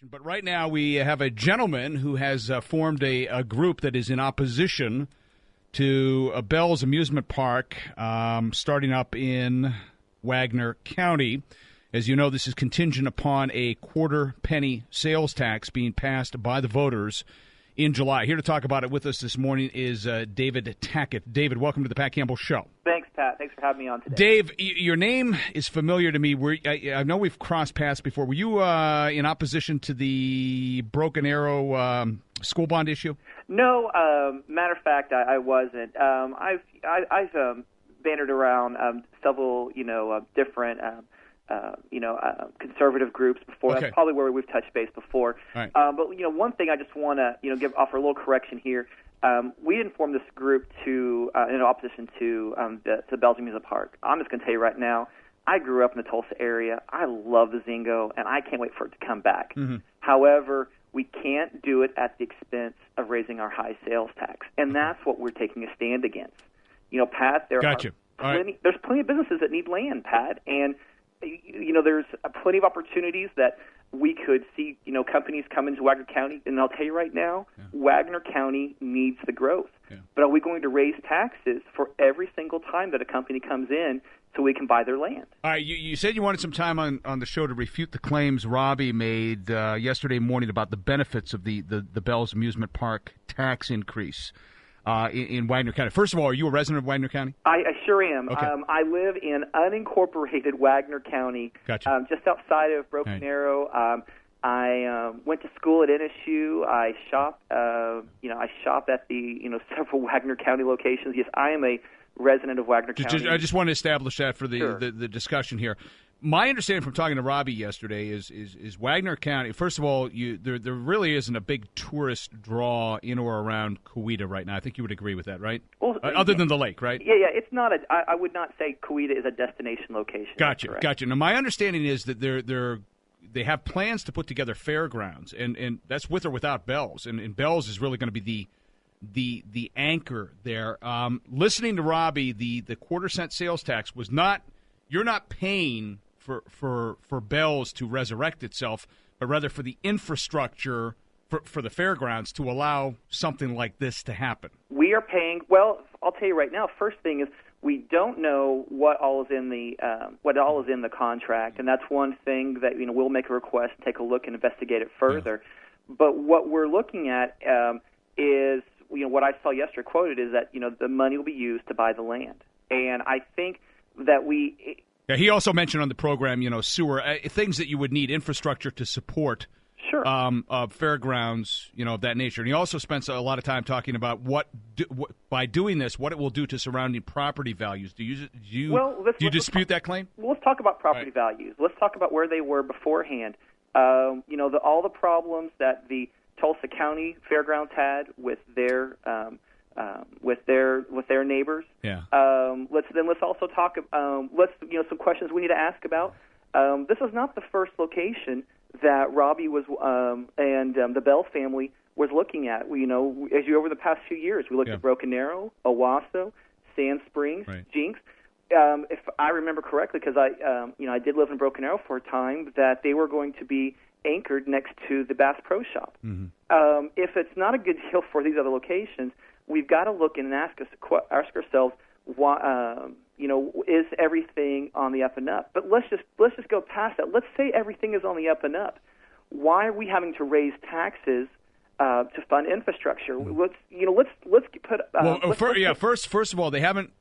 But right now we have a gentleman who has formed a group that is in opposition to Bell's Amusement Park starting up in Wagner County. As you know, this is contingent upon a quarter-penny sales tax being passed by the voters in July. Here to talk about it with us this morning is David Tackett. David, welcome to the Pat Campbell Show. Thanks, Pat. Thanks for having me on today. Dave, your name is familiar to me. I know we've crossed paths before. Were you in opposition to the Broken Arrow school bond issue? No, matter of fact, I wasn't. I've bantered around several, different, conservative groups before. Okay. That's probably where we've touched base before. Right. But one thing I just want to, offer a little correction here. We didn't form this group in opposition to the Bell's Amusement Park. I'm just going to tell you right now, I grew up in the Tulsa area. I love the Zingo, and I can't wait for it to come back. Mm-hmm. However, we can't do it at the expense of raising our high sales tax, and that's what we're taking a stand against. Pat, there's plenty of businesses that need land, Pat, and there's plenty of opportunities that we could see, companies come into Wagner County, and I'll tell you right now, Wagner County needs the growth. Yeah. But are we going to raise taxes for every single time that a company comes in so we can buy their land? All right, you said you wanted some time on the show to refute the claims Robbie made yesterday morning about the benefits of the Bell's Amusement Park tax increase in Wagner County. First of all, are you a resident of Wagner County? I sure am. Okay. I live in unincorporated Wagner County, gotcha. Just outside of Broken Arrow. I went to school at NSU. I shop, I shop at the several Wagner County locations. Yes, I am a resident of Wagner County. I just want to establish that for Sure. the discussion here. My understanding from talking to Robbie yesterday is Wagner County. First of all, there really isn't a big tourist draw in or around Coweta right now. I think you would agree with that, right? Well, other than the lake, right? Yeah. It's not I would not say Coweta is a destination location. Gotcha. Now, my understanding is that they have plans to put together fairgrounds, and that's with or without Bell's, and Bell's is really going to be the anchor there. Listening to Robbie, the quarter-cent sales tax was not. You're not paying for Bell's to resurrect itself, but rather for the infrastructure for the fairgrounds to allow something like this to happen. We are paying. Well, I'll tell you right now. First thing is we don't know what all is in the contract, and that's one thing that we'll make a request, take a look, and investigate it further. Yeah. But what we're looking at is what I saw yesterday quoted is that the money will be used to buy the land, and I think that Yeah, he also mentioned on the program, sewer, things that you would need, infrastructure to support. Sure. Fairgrounds, of that nature. And he also spends a lot of time talking about by doing this, what it will do to surrounding property values. Do you dispute that claim? Well, let's talk about property values. Let's talk about where they were beforehand. All the problems that the Tulsa County Fairgrounds had with their neighbors. Yeah. Let's also talk. Some questions we need to ask about. This is not the first location that Robbie was and the Bell family was looking at. Over the past few years, we looked at Broken Arrow, Owasso, Sand Springs, Jinx. If I remember correctly, because I did live in Broken Arrow for a time, that they were going to be anchored next to the Bass Pro Shop. Mm-hmm. If it's not a good deal for these other locations, we've got to look and ask ourselves, why, is everything on the up and up? But let's just go past that. Let's say everything is on the up and up. Why are we having to raise taxes to fund infrastructure? Let's put. First of all, they haven't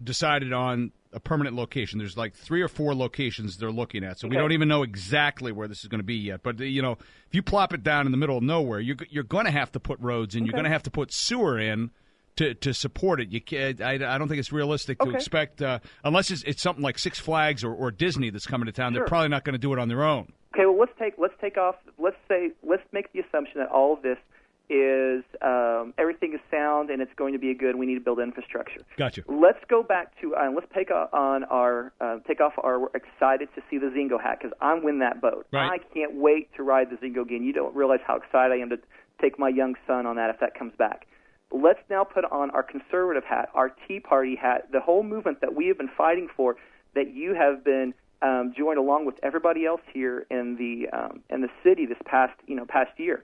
decided on a permanent location. There's like 3 or 4 locations they're looking at, so we don't even know exactly where this is going to be yet. But if you plop it down in the middle of nowhere, you're going to have to put roads in. You're going to have to put sewer in to support it. You can't. I don't think it's realistic to expect unless it's something like Six Flags or Disney that's coming to town. Sure. They're probably not going to do it on their own. Okay. Well, let's make the assumption that all of this is everything is sound and it's going to be good. We need to build infrastructure. Gotcha. Let's go back to let's take off our excited to see the Zingo hat, because I'm in that boat. Right. I can't wait to ride the Zingo again. You don't realize how excited I am to take my young son on that if that comes back. Let's now put on our conservative hat, our Tea Party hat, the whole movement that we have been fighting for, that you have been joined along with everybody else here in the city this past year.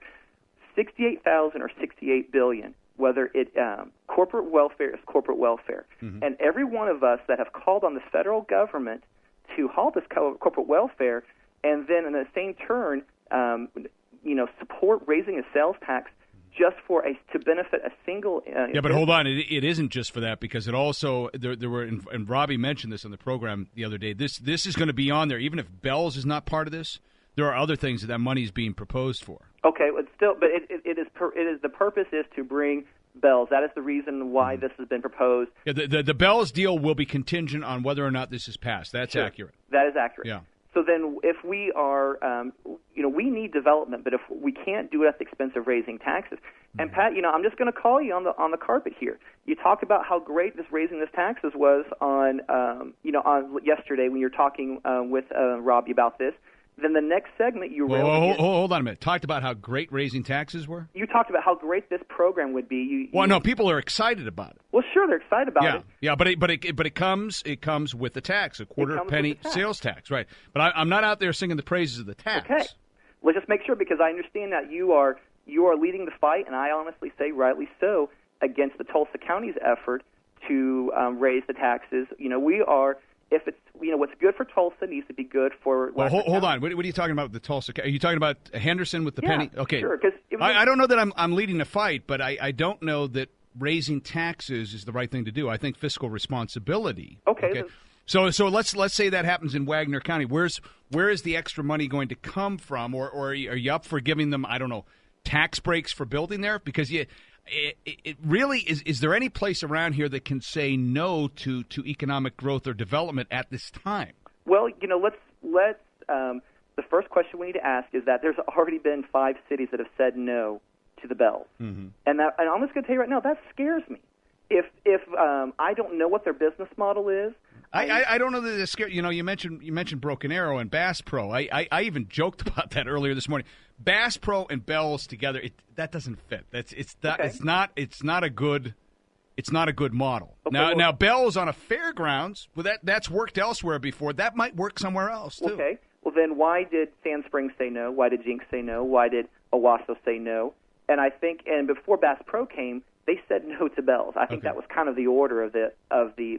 68,000 or 68 billion. Whether it corporate welfare is corporate welfare, and every one of us that have called on the federal government to halt this corporate welfare, and then in the same turn, support raising a sales tax just to benefit a single. Yeah, but hold on, it isn't just for that, because it also there were, and Robbie mentioned this on the program the other day. This is going to be on there, even if Bell's is not part of this. There are other things that money is being proposed for. Okay, but the purpose is to bring Bell's. That is the reason why this has been proposed. Yeah, the Bell's deal will be contingent on whether or not this is passed. That's accurate. That is accurate. Yeah. So then, if we are, we need development, but if we can't do it at the expense of raising taxes, and Pat, I'm just going to call you on the carpet here. You talk about how great raising this taxes was on yesterday when you're talking with Robbie about this. Then the next segment you hold on a minute. Talked about how great raising taxes were? You talked about how great this program would be. No, people are excited about it. Well, sure, they're excited about it. Yeah, but it comes with the tax, a quarter penny sales tax, right? But I'm not out there singing the praises of the tax. Okay, let's just make sure, because I understand that you are leading the fight, and I honestly say rightly so, against the Tulsa County's effort to raise the taxes. We are. If it's what's good for Tulsa needs to be good for. Well, hold on. What are you talking about with the Tulsa? Are you talking about Henderson with the penny? Okay, sure. Because I don't know that I'm leading the fight, but I don't know that raising taxes is the right thing to do. I think fiscal responsibility. Okay. So let's say that happens in Wagner County. Where is the extra money going to come from, or are you up for giving them, I don't know, tax breaks for building there? Because it really is there any place around here that can say no to economic growth or development at this time? Well, let's the first question we need to ask is that there's already been 5 cities that have said no to the Bells, and I'm just going to tell you right now, that scares me. If I don't know what their business model is. I don't know that it's scary. You mentioned Broken Arrow and Bass Pro. I even joked about that earlier this morning. Bass Pro and Bell's together, that doesn't fit. It's not a good model. Okay, now Bell's on a fairgrounds. Well, that's worked elsewhere before. That might work somewhere else too. Okay. Well, then why did Sand Springs say no? Why did Jinx say no? Why did Owasso say no? And I think, and before Bass Pro came, they said no to Bell's. I think that was kind of the order of the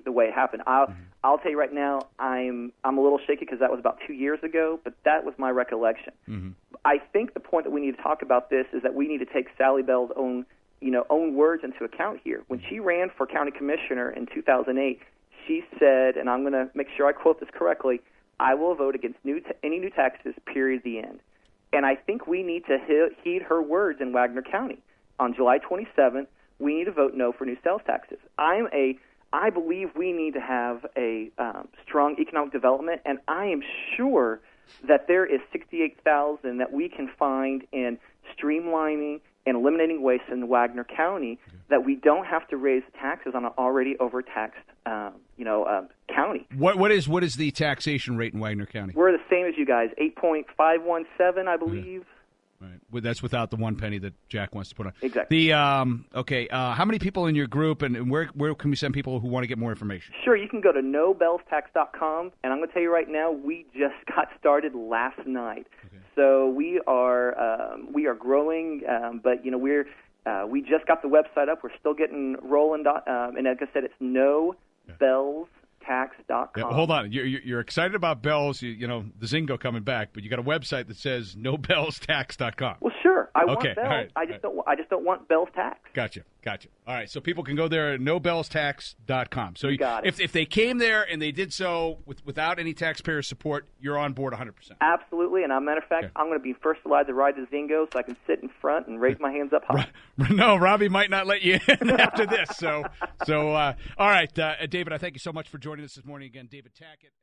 way it happened. I'll tell you right now, I'm a little shaky because that was about 2 years ago, but that was my recollection. I think the point that we need to talk about this is that we need to take Sally Bell's own words into account here. When she ran for county commissioner in 2008, she said, and I'm going to make sure I quote this correctly, "I will vote against any new taxes, period, the end." And I think we need to heed her words in Wagner County. On July 27th, we need to vote no for new sales taxes. I believe we need to have a strong economic development, and I am sure that there is 68,000 that we can find in streamlining and eliminating waste in Wagner County that we don't have to raise taxes on an already overtaxed county. What is the taxation rate in Wagner County? We're the same as you guys, 8.517, I believe. Right. Well, that's without the 1 penny that Jack wants to put on. Exactly. How many people in your group, and where can we send people who want to get more information? Sure, you can go to NoBellsTax.com, and I'm going to tell you right now, we just got started last night. Okay. So we are growing, but we just got the website up. We're still getting rolling, and like I said, it's NoBellsTax.com. Yeah, hold on, you're excited about Bell's, the Zingo coming back, but you got a website that says NoBellsTax.com. Well, sure, I want Bell's. Right, I just don't want Bell's tax. Gotcha. All right, so people can go there at NoBellsTax.com. So if they came there and they did so without any taxpayer support, you're on board 100%. Absolutely, and as a matter of fact, I'm going to be first allowed to ride the Zingo, so I can sit in front and raise my hands up high. No, Robbie might not let you in after this. So all right, David, I thank you so much for joining us this morning again. David Tackett.